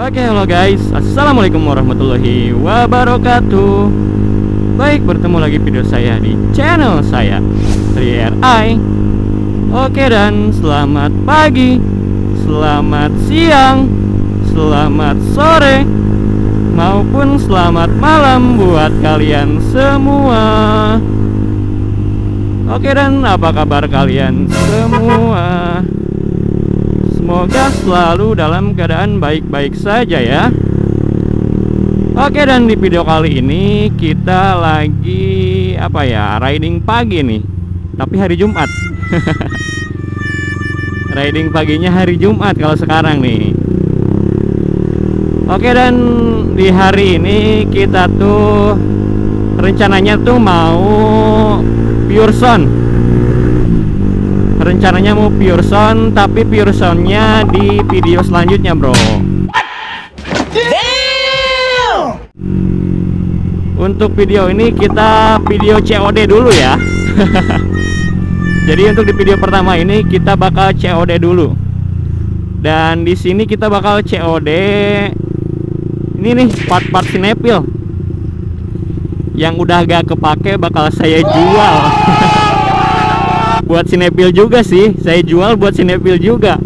Oke, halo guys, assalamualaikum warahmatullahi wabarakatuh. Baik, bertemu lagi video saya di channel saya 3RI. Oke, dan selamat pagi, selamat siang, selamat sore, maupun selamat malam buat kalian semua. Oke, dan apa kabar kalian semua? Semoga selalu dalam keadaan baik-baik saja ya. Oke, dan di video kali ini kita lagi riding pagi nih. Tapi hari Jumat. Riding paginya hari Jumat kalau sekarang nih. Oke, dan di hari ini kita tuh rencananya tuh mau pure sound. Rencananya mau pure sound, tapi pure soundnya di video selanjutnya bro. Untuk video ini kita video COD dulu ya. Jadi untuk di video pertama ini kita bakal COD dulu. Dan di sini kita bakal COD ini nih part-part sinepil yang udah gak kepake bakal saya jual. Buat sinepil juga sih, saya jual buat sinepil juga.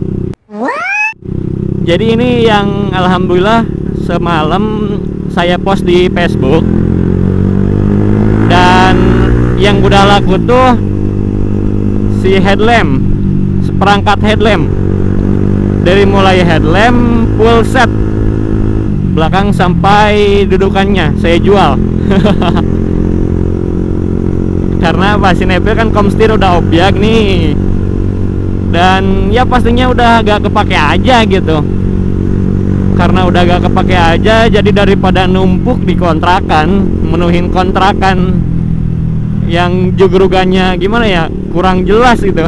Jadi ini yang alhamdulillah semalam saya post di Facebook. Dan yang udah laku tuh si headlamp, seperangkat headlamp. Dari mulai headlamp full set, belakang sampai dudukannya saya jual. Karena apa, sinepil kan komstir udah objek nih. Dan ya pastinya udah gak kepake aja gitu. Karena udah gak kepake aja, jadi daripada numpuk di kontrakan, menuhin kontrakan yang jugrugannya gimana ya, kurang jelas gitu.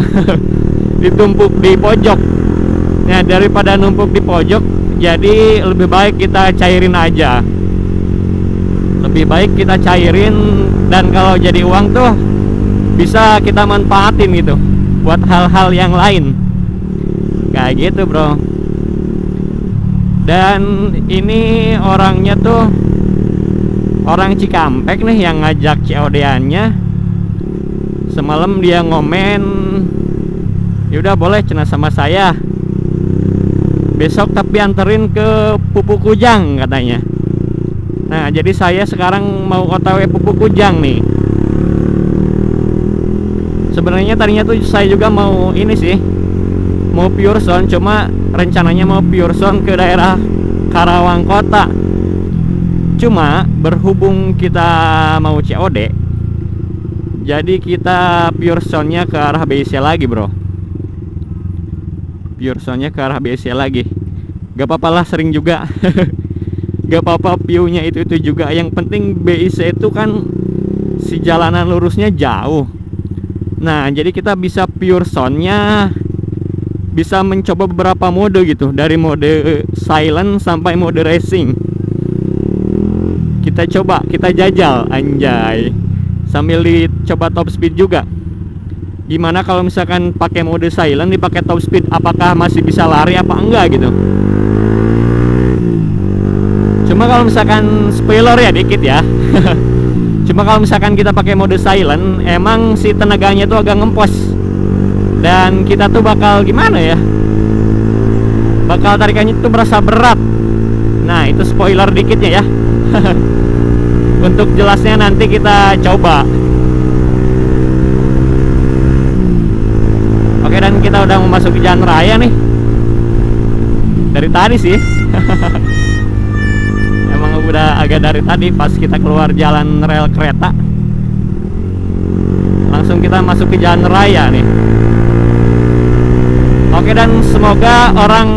Ditumpuk di pojok. Nah, daripada numpuk di pojok, jadi lebih baik kita cairin aja. Lebih baik kita cairin, dan kalau jadi uang tuh bisa kita manfaatin gitu buat hal-hal yang lain. Kayak gitu bro. Dan ini orangnya tuh orang Cikampek nih yang ngajak COD-annya. Semalam dia ngomen, yaudah boleh cena sama saya besok, tapi anterin ke Pupuk Kujang katanya. Nah, jadi saya sekarang mau OTW Pupuk Kujang nih. Sebenarnya tadinya tuh saya juga mau ini sih, mau pure sound, cuma rencananya mau pure sound ke daerah Karawang Kota. Cuma berhubung kita mau COD, jadi kita pure soundnya ke arah BC lagi bro. Pure soundnya ke arah BC lagi. Gak apa-apa lah, sering juga. Gak apa-apa view-nya itu juga. Yang penting BIC itu kan si jalanan lurusnya jauh. Nah, jadi kita bisa pure soundnya, bisa mencoba beberapa mode gitu, dari mode silent sampai mode racing. Kita coba, kita jajal, anjay. Sambil dicoba top speed juga. Gimana kalau misalkan pakai mode silent dipakai top speed, apakah masih bisa lari apa enggak gitu. Cuma kalau misalkan spoiler ya dikit ya. Cuma kalau misalkan kita pakai mode silent, emang si tenaganya tuh agak ngempos. Dan kita tuh bakal gimana ya, bakal tarikannya tuh berasa berat. Nah, itu spoiler dikitnya ya. Untuk jelasnya nanti kita coba. Oke, dan kita udah memasuki jalan raya nih. Dari tadi sih. Emang udah agak dari tadi pas kita keluar jalan rel kereta. Langsung kita masuk ke jalan raya nih. Oke, dan semoga orang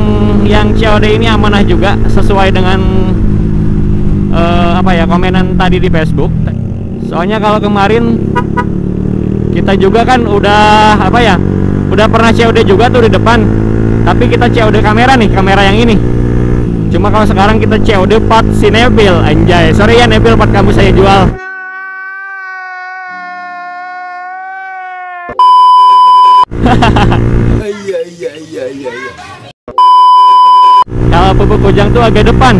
yang COD ini amanah juga, sesuai dengan komenan tadi di Facebook. Soalnya kalau kemarin kita juga kan udah udah pernah COD juga tuh di depan. Tapi kita COD kamera nih, kamera yang ini. Cuma kalau sekarang kita COD part si Nebil, anjay. Sorry ya Nebil, part kamu saya jual. Iya. Kalau Pupuk Kujang tuh agak depan.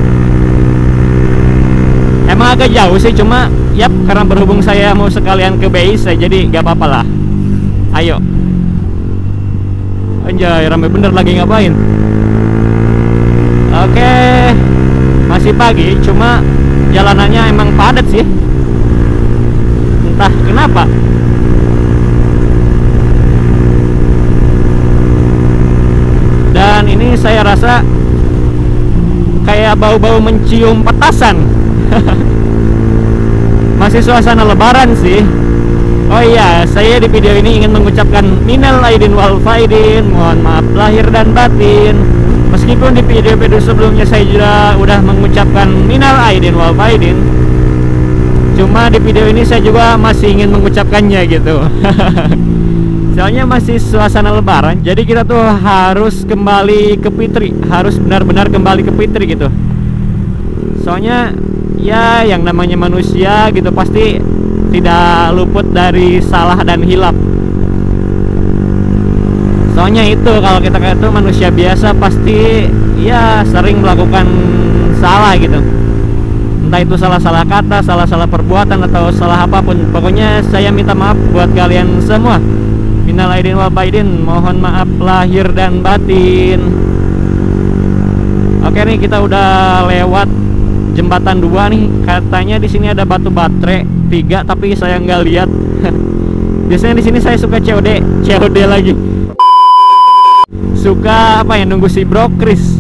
Emang agak jauh sih, cuma yap, karena berhubung saya mau sekalian ke BI, saya jadi gak apa-apa lah. Ayo. Anjay, rame bener, lagi ngapain? Oke, masih pagi, cuma jalanannya emang padat sih. Entah kenapa. Dan ini saya rasa kayak bau-bau mencium petasan. Masih suasana lebaran sih. Oh iya, saya di video ini ingin mengucapkan minal aidin wal faidin, mohon maaf lahir dan batin. Meskipun di video-video sebelumnya saya juga udah mengucapkan minal aidin wal faidin, cuma di video ini saya juga masih ingin mengucapkannya gitu. Soalnya masih suasana lebaran, jadi kita tuh harus kembali ke fitri, harus benar-benar kembali ke fitri gitu. Soalnya ya yang namanya manusia gitu pasti tidak luput dari salah dan hilap. Soalnya itu kalau kita itu manusia biasa pasti ya sering melakukan salah gitu. Entah itu salah-salah kata, salah-salah perbuatan, atau salah apapun. Pokoknya saya minta maaf buat kalian semua. Minal aidin wal faidin, mohon maaf lahir dan batin. Oke nih, kita udah lewat jembatan 2 nih. Katanya di sini ada batu baterai 3, tapi saya nggak lihat. Biasanya di sini saya suka COD lagi. Suka apa ya, nunggu si Bro Chris.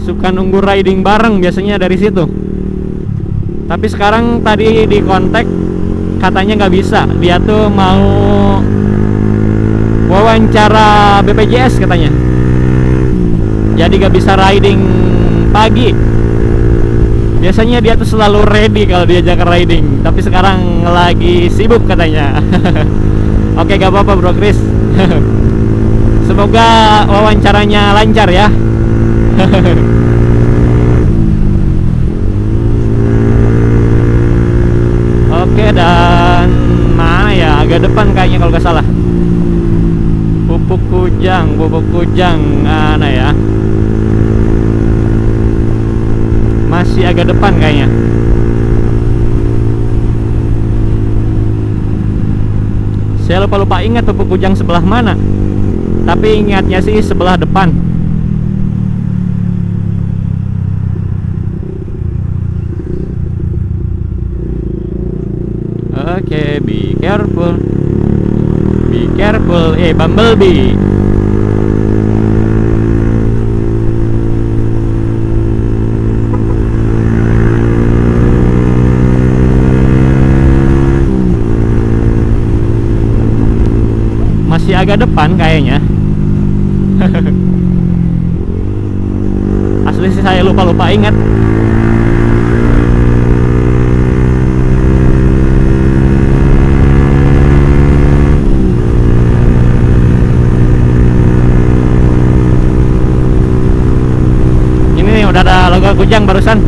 Suka nunggu riding bareng biasanya dari situ. Tapi sekarang tadi di kontak katanya nggak bisa. Dia tuh mau wawancara BPJS katanya. Jadi nggak bisa riding pagi. Biasanya dia tuh selalu ready kalau diajak riding, tapi sekarang lagi sibuk katanya. Oke, gak apa-apa Bro Chris. Semoga wawancaranya lancar ya. Oke, dan mana ya, agak depan kayaknya kalau gak salah. Pupuk Kujang mana ya, masih agak depan kayaknya. Saya lupa ingat Pupuk Kujang sebelah mana, tapi ingatnya sih sebelah depan. Oke, be careful. Be careful, Bumblebee. Masih agak depan kayaknya. Asli sih saya lupa ingat. Ini nih udah ada logo Kujang barusan.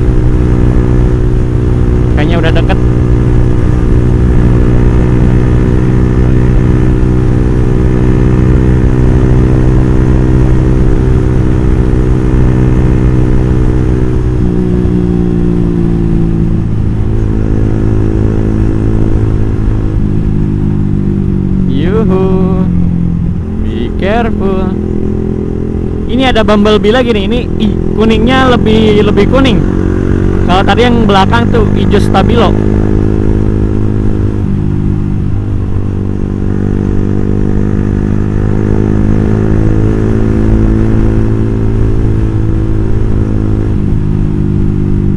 Kayaknya udah deket. Be careful. Ini ada Bumblebee lagi nih. Ini kuningnya lebih kuning. Kalau tadi yang belakang tuh hijau stabilo.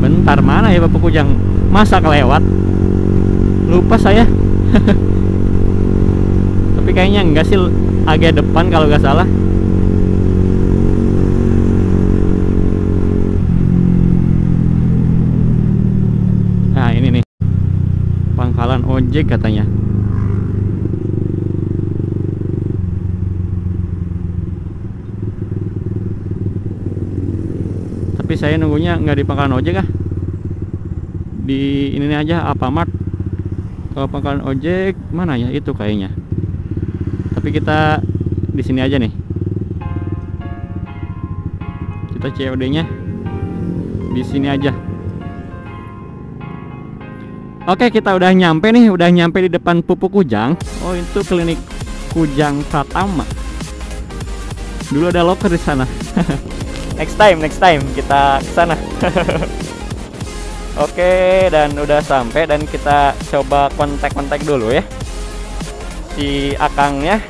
Bentar, mana ya Bapak Kujang? Masa kelewat? Lupa saya. Tapi kayaknya enggak sih, agak depan kalau nggak salah. Nah ini nih, pangkalan ojek katanya. Tapi saya nunggunya nggak di pangkalan ojek ah, di ini aja, Alfamart. Kalau pangkalan ojek mana ya, itu kayaknya. Tapi kita di sini aja nih. Kita atau COD-nya di sini aja. Oke, kita udah nyampe nih, udah nyampe di depan Pupuk Kujang. Oh, itu klinik Kujang Pratama. Dulu ada locker di sana. Next time kita ke sana. Oke, dan udah sampai dan kita coba kontak dulu ya si akangnya.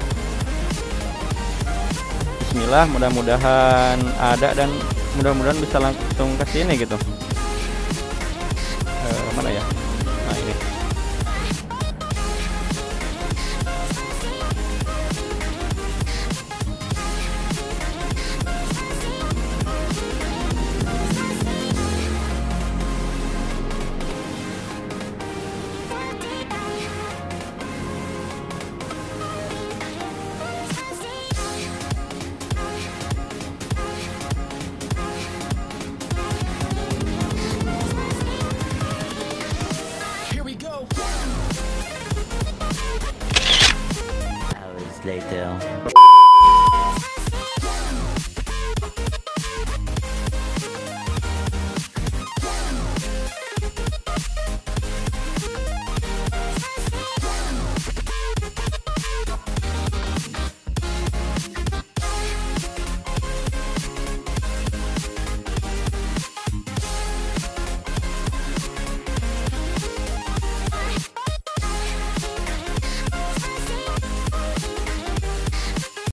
Bismillah, mudah-mudahan ada dan mudah-mudahan bisa langsung ke sini gitu. Mana ya? Nah, ini. Hours later.